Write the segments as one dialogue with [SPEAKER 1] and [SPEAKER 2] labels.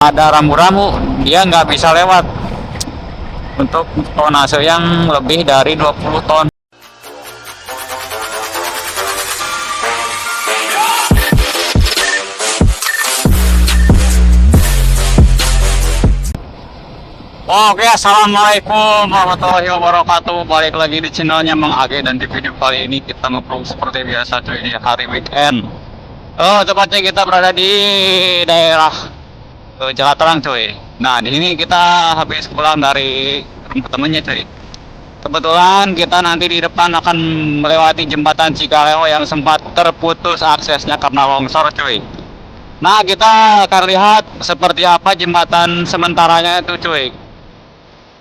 [SPEAKER 1] ada rambu-rambu, dia nggak bisa lewat untuk tonase yang lebih dari 20 ton. Oke, assalamualaikum warahmatullahi wabarakatuh. Balik lagi di channelnya Mang Age, dan di video kali ini kita nge-vlog seperti biasa cuy, di hari weekend. Tepatnya kita berada di daerah Jalaterang cuy. Nah, di sini kita habis pulang dari rumah temennya cuy. Kebetulan kita nanti di depan akan melewati jembatan Cikaleo yang sempat terputus aksesnya karena longsor cuy. Nah, kita akan lihat seperti apa jembatan sementaranya itu cuy.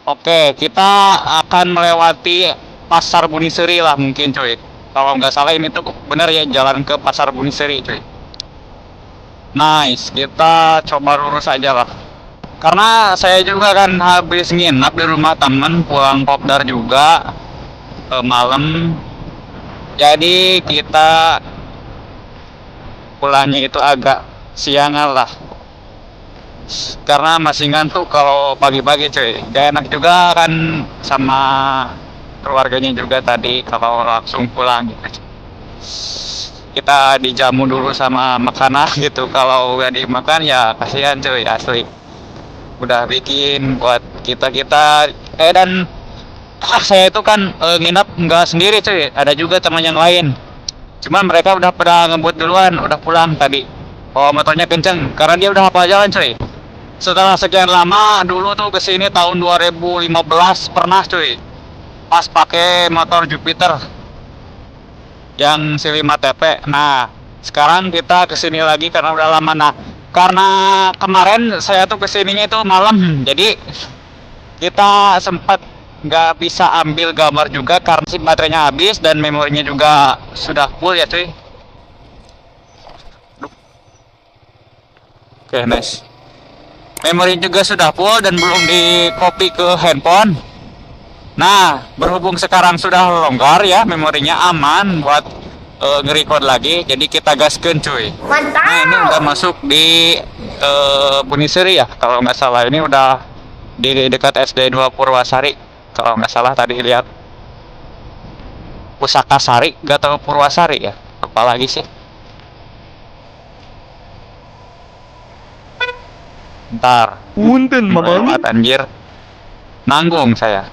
[SPEAKER 1] Oke, kita akan melewati Pasar Buniseri lah mungkin cuy. Kalau nggak salah ini tuh bener ya, jalan ke Pasar Buniseri cuy. Nice, kita coba lurus aja lah. Karena saya juga kan habis nginap di rumah temen, pulang kopdar juga malam. Jadi kita pulangnya itu agak siangan lah. Karena masih ngantuk kalau pagi-pagi cuy. Gak enak juga kan sama keluarganya juga tadi kalau langsung pulang gitu. Kita dijamu dulu sama makanan gitu, kalau gak dimakan ya kasihan cuy, asli. Udah bikin buat kita dan saya itu kan nginap nggak sendiri cuy, ada juga teman yang lain, cuman mereka udah pada ngebut duluan, udah pulang tadi. Oh, motornya kenceng karena dia udah hafal jalan cuy. Setelah sekian lama, dulu tuh kesini tahun 2015 pernah cuy, pas pakai motor Jupiter yang C5TP. Nah, sekarang kita kesini lagi karena udah lama. Nah, karena kemarin saya tuh kesininya itu malam, jadi kita sempat nggak bisa ambil gambar juga karena si baterainya habis dan memorinya juga sudah full ya cuy. Oke, nice. Memori juga sudah full dan belum di copy ke handphone. Nah, berhubung sekarang sudah longgar ya, memorinya aman buat nge-record lagi, jadi kita gaskeun cuy.
[SPEAKER 2] Mantap.
[SPEAKER 1] Nah, ini udah masuk di Buniseri ya, kalau nggak salah. Ini udah di dekat SD 2 Purwasari, kalau nggak salah tadi lihat. Pusaka Sari, nggak tahu Purwasari ya, lupa lagi sih. Ntar,
[SPEAKER 2] Punten, Mamang.
[SPEAKER 1] anjir, nanggung saya.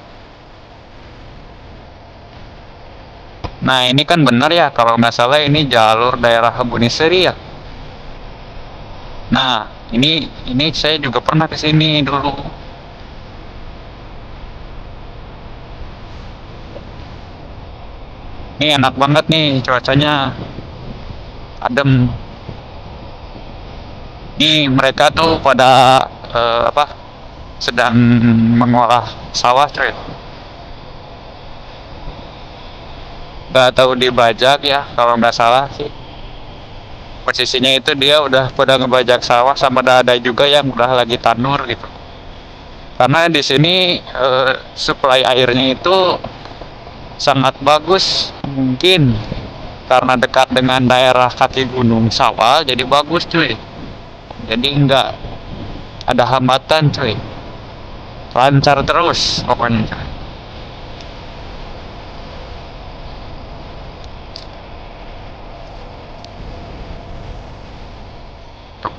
[SPEAKER 1] Nah, ini kan benar ya, kalau nggak salah ini jalur daerah Buniseri ya. Nah, ini saya juga pernah ke sini dulu. Ini enak banget nih cuacanya, adem. Ini mereka tuh pada sedang mengolah sawah coy. Nggak tahu dibajak ya, kalau nggak salah sih. Posisinya itu dia udah pada ngebajak sawah, sama ada juga yang udah lagi tanur gitu. Karena di sini suplai airnya itu sangat bagus, mungkin karena dekat dengan daerah kaki gunung Sawal, jadi bagus cuy. Jadi nggak ada hambatan cuy, lancar terus pokoknya cuy.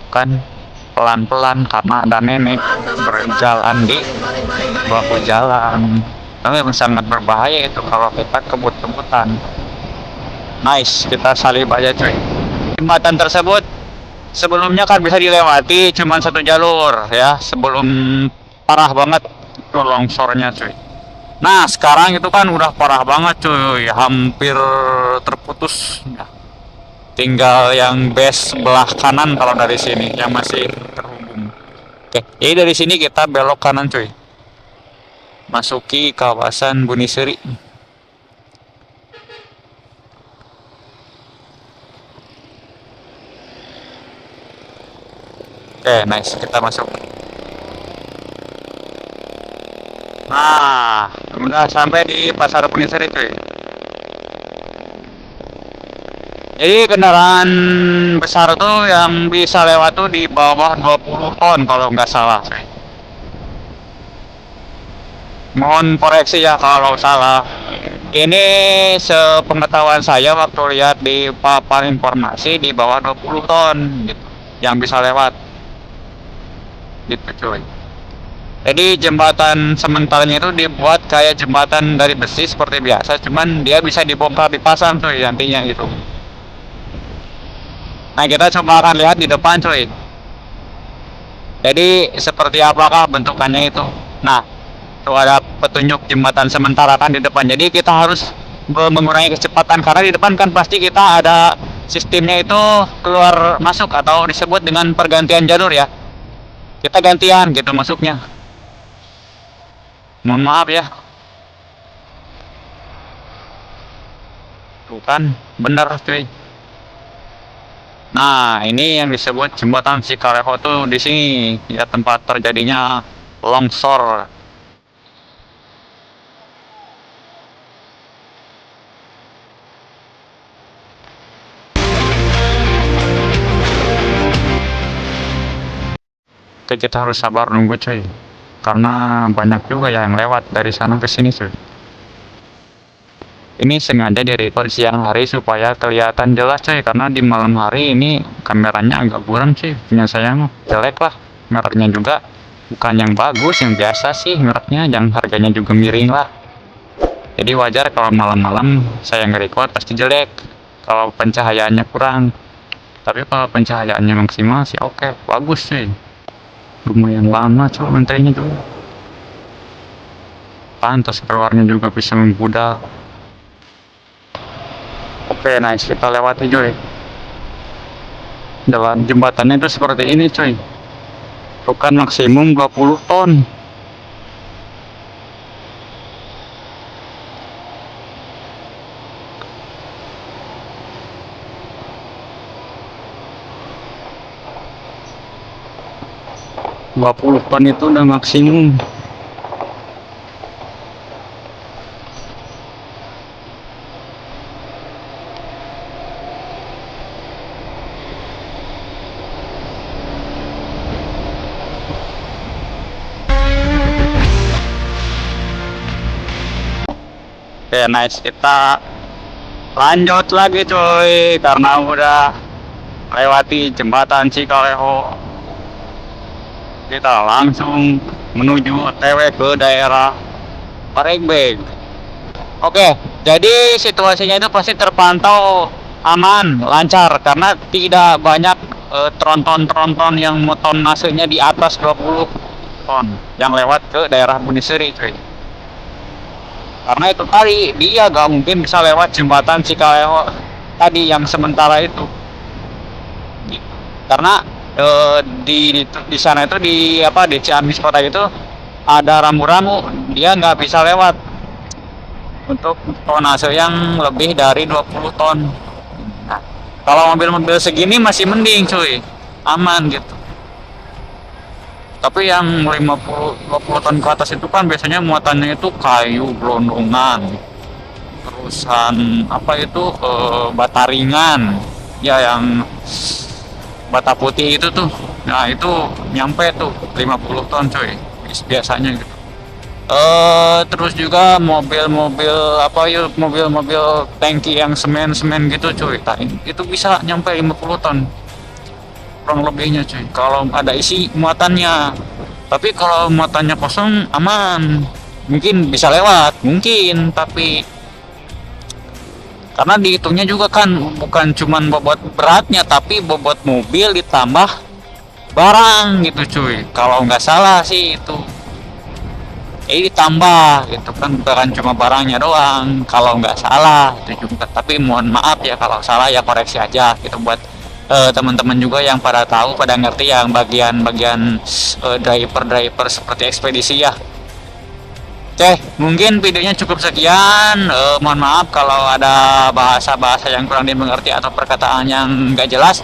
[SPEAKER 1] Kan pelan-pelan karena ada nenek berjalan di bahu jalan. Tapi sangat berbahaya itu kalau kita kebut-kebutan. Nice, kita salib aja cuy. Jembatan tersebut sebelumnya kan bisa dilewati cuman satu jalur ya, sebelum parah banget itu longsornya cuy. Nah, sekarang itu kan udah parah banget cuy, hampir terputus ya. Tinggal yang base sebelah kanan kalau dari sini yang masih terhubung. Oke, jadi dari sini kita belok kanan cuy, masuki kawasan Buniseri. Oke, nice, kita masuk. Nah, udah sampai di Pasar Buniseri cuy. Jadi kendaraan besar tuh yang bisa lewat tuh di bawah 20 ton kalau nggak salah. Mohon koreksi ya kalau salah. Ini sepengetahuan saya waktu lihat di papan informasi di bawah 20 ton gitu, yang bisa lewat gitu cuy. Jadi jembatan sementaranya itu dibuat kayak jembatan dari besi seperti biasa, cuman dia bisa dibongkar dipasang cuy nantinya gitu. Nah kita coba akan lihat di depan cuy. Jadi seperti apakah bentukannya itu. Nah itu ada petunjuk jembatan sementara kan di depan. Jadi kita harus mengurangi kecepatan karena di depan kan pasti kita ada sistemnya itu keluar masuk atau disebut dengan pergantian jalur ya. Kita gantian gitu masuknya. Mohon maaf ya. Tuh kan bener cuy. Nah, ini yang disebut jembatan Cikareho tuh di sini ya tempat terjadinya longsor. Oke, kita harus sabar nunggu cuy. Karena banyak juga yang lewat dari sana ke sini cuy. Ini sengaja direkod siang hari supaya kelihatan jelas cuy, karena di malam hari ini kameranya agak buram cuy, punya saya mah jelek lah, mereknya juga bukan yang bagus, yang biasa sih mereknya, yang harganya juga miring lah. Jadi wajar kalau malam-malam saya nge-record pasti jelek kalau pencahayaannya kurang, tapi kalau pencahayaannya maksimal sih oke, bagus cuy. Lumayan lama cuy menterinya juga, pantas keluarnya juga bisa membudal. Oke, nice, kita lewati cuy. Jalan jembatannya itu seperti ini cuy. Bukan maksimum 20 ton. Dua puluh ton itu udah maksimum. Oke, nice, kita lanjut lagi cuy karena udah lewati jembatan Cikareho. Kita langsung menuju OTW ke daerah Paregbeg. Oke, jadi situasinya itu pasti terpantau aman, lancar karena tidak banyak tronton-tronton yang moton masuknya di atas 20 ton yang lewat ke daerah Buniseri cuy. Karena itu tadi dia gak mungkin bisa lewat jembatan Cikareho tadi yang sementara itu. Karena di sana itu di apa di Ciamis kota itu ada rambu-rambu, dia nggak bisa lewat untuk tonase yang lebih dari 20 ton. Nah, kalau mobil-mobil segini masih mending cuy, aman gitu. Tapi yang 20 ton ke atas itu kan biasanya muatannya itu kayu gelondongan, terusan apa itu bata ringan, ya yang bata putih itu tuh. Nah itu nyampe tuh 50 ton cuy biasanya gitu. Terus juga mobil-mobil apa ya, mobil-mobil tangki yang semen-semen gitu cuy, itu bisa nyampe 50 ton kurang lebihnya cuy kalau ada isi muatannya. Tapi kalau muatannya kosong aman, mungkin bisa lewat mungkin, tapi karena dihitungnya juga kan bukan cuman bobot beratnya tapi bobot mobil ditambah barang gitu cuy, kalau nggak salah sih itu. Ditambah gitu kan, bukan cuma barangnya doang kalau nggak salah itu juga. Tapi mohon maaf ya kalau salah, ya koreksi aja gitu buat teman-teman juga yang pada tahu, pada ngerti yang bagian-bagian driver seperti ekspedisi ya. Oke, mungkin videonya cukup sekian. Mohon maaf kalau ada bahasa-bahasa yang kurang dimengerti atau perkataan yang nggak jelas,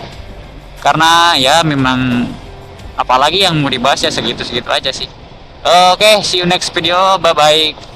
[SPEAKER 1] karena ya memang apalagi yang mau dibahas ya segitu-segitu aja sih. Oke, see you next video, bye bye.